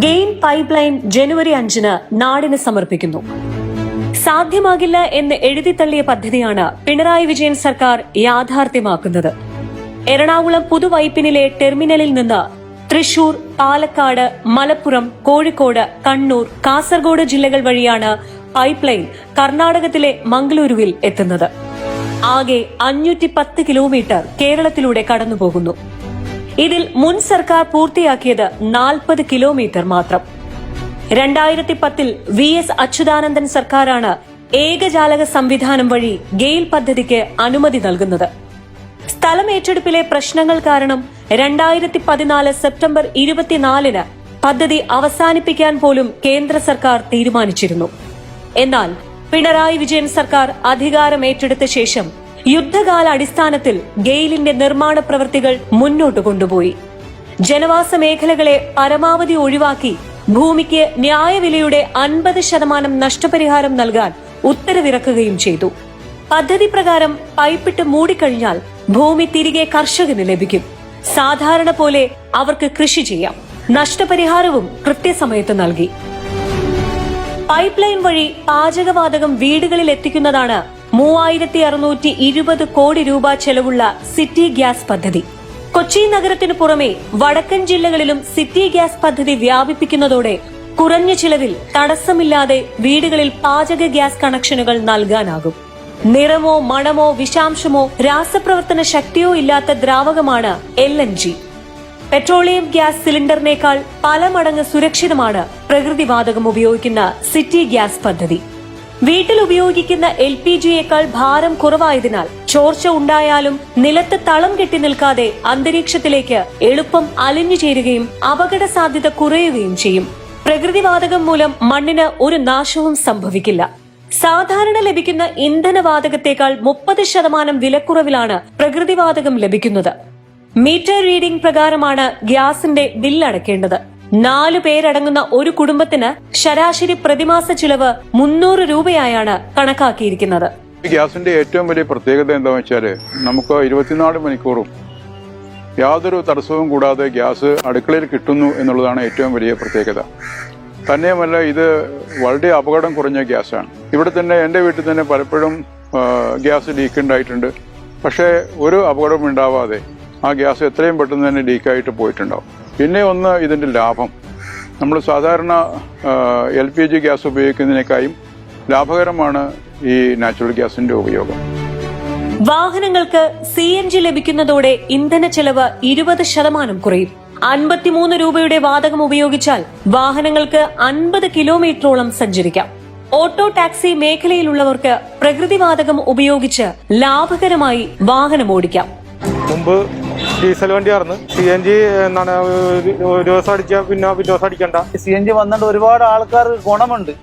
GAIL pipe line ജനുവരി 5 നാടിന് സമർപ്പിക്കുന്നു. സാധ്യമാകില്ല എന്ന് എഴുതിത്തള്ളിയ പദ്ധതിയാണ് പിണറായി വിജയൻ സർക്കാർ യാഥാർത്ഥ്യമാക്കുന്നത്. എറണാകുളം പുതുവൈപ്പിനിലെ ടെർമിനലിൽ നിന്ന് തൃശൂർ, പാലക്കാട്, മലപ്പുറം, കോഴിക്കോട്, കണ്ണൂർ, കാസർഗോഡ് ജില്ലകൾ വഴിയാണ് പൈപ്പ് ലൈൻ കർണാടകത്തിലെ മംഗളൂരുവിൽ എത്തുന്നത്. ആകെ 510 കിലോമീറ്റർ കേരളത്തിലൂടെ കടന്നുപോകുന്നു. ഇതിൽ മുൻ സർക്കാർ പൂർത്തിയാക്കിയത് 40 കിലോമീറ്റർ മാത്രം. 2010 VS അച്യുതാനന്ദൻ സർക്കാരാണ് ഏകജാലക സംവിധാനം വഴി ഗെയിൽ പദ്ധതിക്ക് അനുമതി നൽകുന്നത്. സ്ഥലം ഏറ്റെടുപ്പിലെ പ്രശ്നങ്ങൾ കാരണം 2014 സെപ്റ്റംബർ 24 പദ്ധതി അവസാനിപ്പിക്കാൻ പോലും കേന്ദ്ര സർക്കാർ തീരുമാനിച്ചിരുന്നു. എന്നാൽ പിണറായി വിജയൻ സർക്കാർ അധികാരം ഏറ്റെടുത്ത ശേഷം യുദ്ധകാല അടിസ്ഥാനത്തിൽ ഗെയിലിന്റെ നിർമ്മാണ പ്രവൃത്തികൾ മുന്നോട്ട് കൊണ്ടുപോയി. ജനവാസ മേഖലകളെ പരമാവധി ഒഴിവാക്കി ഭൂമിക്ക് ന്യായവിലയുടെ 50% നഷ്ടപരിഹാരം നൽകാൻ ഉത്തരവിറക്കുകയും ചെയ്തു. പദ്ധതി പ്രകാരം പൈപ്പിട്ട് മൂടിക്കഴിഞ്ഞാൽ ഭൂമി തിരികെ കർഷകന് ലഭിക്കും. സാധാരണ പോലെ അവർക്ക് കൃഷി ചെയ്യാം. നഷ്ടപരിഹാരവും കൃത്യസമയത്ത് നൽകി. പൈപ്പ് ലൈൻ വഴി പാചകവാതകം വീടുകളിൽ എത്തിക്കുന്നതാണ് 3620 കോടി രൂപ ചെലവുള്ള സിറ്റി ഗ്യാസ് പദ്ധതി. കൊച്ചി നഗരത്തിനു പുറമെ വടക്കൻ ജില്ലകളിലും സിറ്റി ഗ്യാസ് പദ്ധതി വ്യാപിപ്പിക്കുന്നതോടെ കുറഞ്ഞ ചിലവിൽ തടസ്സമില്ലാതെ വീടുകളിൽ പാചക ഗ്യാസ് കണക്ഷനുകൾ നൽകാനാകും. നിറമോ മണമോ വിഷാംശമോ രാസപ്രവർത്തന ശക്തിയോ ഇല്ലാത്ത ദ്രാവകമാണ് LNG. പെട്രോളിയം ഗ്യാസ് സിലിണ്ടറിനേക്കാൾ പല മടങ്ങ് സുരക്ഷിതമാണ് പ്രകൃതിവാതകം ഉപയോഗിക്കുന്ന സിറ്റി ഗ്യാസ് പദ്ധതി. വീട്ടിൽ ഉപയോഗിക്കുന്ന LPGയേക്കാൾ ഭാരം കുറവായതിനാൽ ചോർച്ച ഉണ്ടായാലും നിലത്ത് തളം കെട്ടി നിൽക്കാതെ അന്തരീക്ഷത്തിലേക്ക് എളുപ്പം അലിഞ്ഞു ചേരുകയും അപകട സാധ്യത കുറയുകയും ചെയ്യും. പ്രകൃതിവാതകം മൂലം മണ്ണിന് ഒരു നാശവും സംഭവിക്കില്ല. സാധാരണ ലഭിക്കുന്ന ഇന്ധനവാതകത്തേക്കാൾ 30% വിലക്കുറവിലാണ് പ്രകൃതിവാതകം ലഭിക്കുന്നത്. മീറ്റർ റീഡിംഗ് പ്രകാരമാണ് ഗ്യാസിന്റെ ബില്ല് അടയ്ക്കേണ്ടത്. 4 പേരടങ്ങുന്ന ഒരു കുടുംബത്തിന് ശരാശരി പ്രതിമാസ ചിലവ് 300 രൂപയായാണ് കണക്കാക്കിയിരിക്കുന്നത്. ഗ്യാസിന്റെ ഏറ്റവും വലിയ പ്രത്യേകത എന്താണെന്ന് വെച്ചാൽ നമുക്ക് 24 മണിക്കൂറും യാതൊരു തടസ്സവും കൂടാതെ ഗ്യാസ് അടുക്കളയിൽ കിട്ടുന്നു എന്നുള്ളതാണ് ഏറ്റവും വലിയ പ്രത്യേകത. തന്നെയുമല്ല, ഇത് വളരെ അപകടം കുറഞ്ഞ ഗ്യാസാണ്. ഇവിടെ തന്നെ എൻ്റെ വീട്ടിൽ തന്നെ പലപ്പോഴും ഗ്യാസ് ലീക്ക് ഉണ്ടായിട്ടുണ്ട്. പക്ഷേ ഒരു അപകടവും ഉണ്ടാവാതെ ആ ഗ്യാസ് എത്രയും പെട്ടെന്ന് തന്നെ ലീക്കായിട്ട് പോയിട്ടുണ്ടാവും. പിന്നെ ഒന്ന്, ഇതിന്റെ ലാഭം. നമ്മൾ സാധാരണ LPG ഗ്യാസ് ഉപയോഗിക്കുന്നതിനേക്കാളും ലാഭകരമാണ് ഈ നാച്ചുറൽ ഗ്യാസിന്റെ ഉപയോഗം. വാഹനങ്ങൾക്ക് CNG ലഭിക്കുന്നതോടെ ഇന്ധന ചെലവ് 20% കുറയും. 53 രൂപയുടെ വാതകം ഉപയോഗിച്ചാൽ വാഹനങ്ങൾക്ക് 50 കിലോമീറ്ററോളം സഞ്ചരിക്കാം. ഓട്ടോ ടാക്സി മേഖലയിലുള്ളവർക്ക് പ്രകൃതിവാതകം ഉപയോഗിച്ച് ലാഭകരമായി വാഹനം ഓടിക്കാം. മുമ്പ് ഡീസൽ വണ്ടിയായിരുന്നു. CNG എന്താണ്, ഒരു ദിവസം അടിച്ചാൽ പിന്നെ ദിവസം അടിക്കണ്ട. CNG വന്നിട്ട് ഒരുപാട് ആൾക്കാർക്ക് ഗുണമുണ്ട്.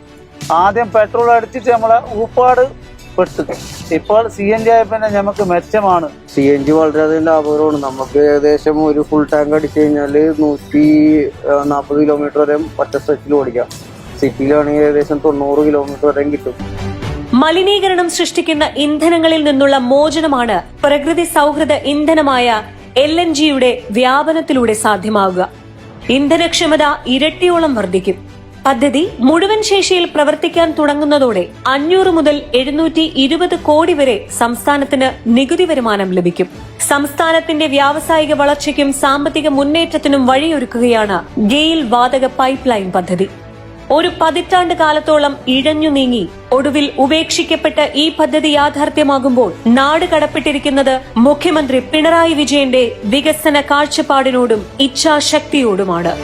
ആദ്യം പെട്രോൾ അടിച്ചിട്ട് നമ്മളെ ഊപ്പാട് പെട്ടു. ഇപ്പോൾ CNG ആയപ്പോൾ നമുക്ക് മെച്ചമാണ്. CNG വളരെയധികം ലാഭകരമാണ്. നമുക്ക് ഏകദേശം ഒരു ഫുൾ ടാങ്ക് അടിച്ചു കഴിഞ്ഞാൽ 140 കിലോമീറ്റർ വരെ ഒറ്റ സ്ട്രെച്ചിൽ ഓടിക്കാം. സിറ്റിയിലാണെങ്കിൽ ഏകദേശം 90 കിലോമീറ്റർ വരെയും കിട്ടും. മലിനീകരണം സൃഷ്ടിക്കുന്ന ഇന്ധനങ്ങളിൽ നിന്നുള്ള മോചനമാണ് പ്രകൃതി സൗഹൃദ ഇന്ധനമായ LNGയുടെ വ്യാപനത്തിലൂടെ സാധ്യമാകുക. ഇന്ധനക്ഷമത ഇരട്ടിയോളം വർദ്ധിക്കും. പദ്ധതി മുഴുവൻ ശേഷിയിൽ പ്രവർത്തിക്കാൻ തുടങ്ങുന്നതോടെ 500 മുതൽ 720 കോടി വരെ സംസ്ഥാനത്തിന് നികുതി വരുമാനം ലഭിക്കും. സംസ്ഥാനത്തിന്റെ വ്യാവസായിക വളർച്ചയ്ക്കും സാമ്പത്തിക മുന്നേറ്റത്തിനും വഴിയൊരുക്കുകയാണ് ഗെയിൽ വാതക പൈപ്പ് ലൈൻ പദ്ധതി. ഒരു 10 കാലത്തോളം ഇഴഞ്ഞു നീങ്ങി ഒടുവിൽ ഉപേക്ഷിക്കപ്പെട്ട ഈ പദ്ധതി യാഥാർത്ഥ്യമാകുമ്പോൾ നാട് കടപ്പെട്ടിരിക്കുന്നത് മുഖ്യമന്ത്രി പിണറായി വിജയന്റെ വികസന കാഴ്ചപ്പാടിനോടും ഇച്ഛാശക്തിയോടുമാണ്.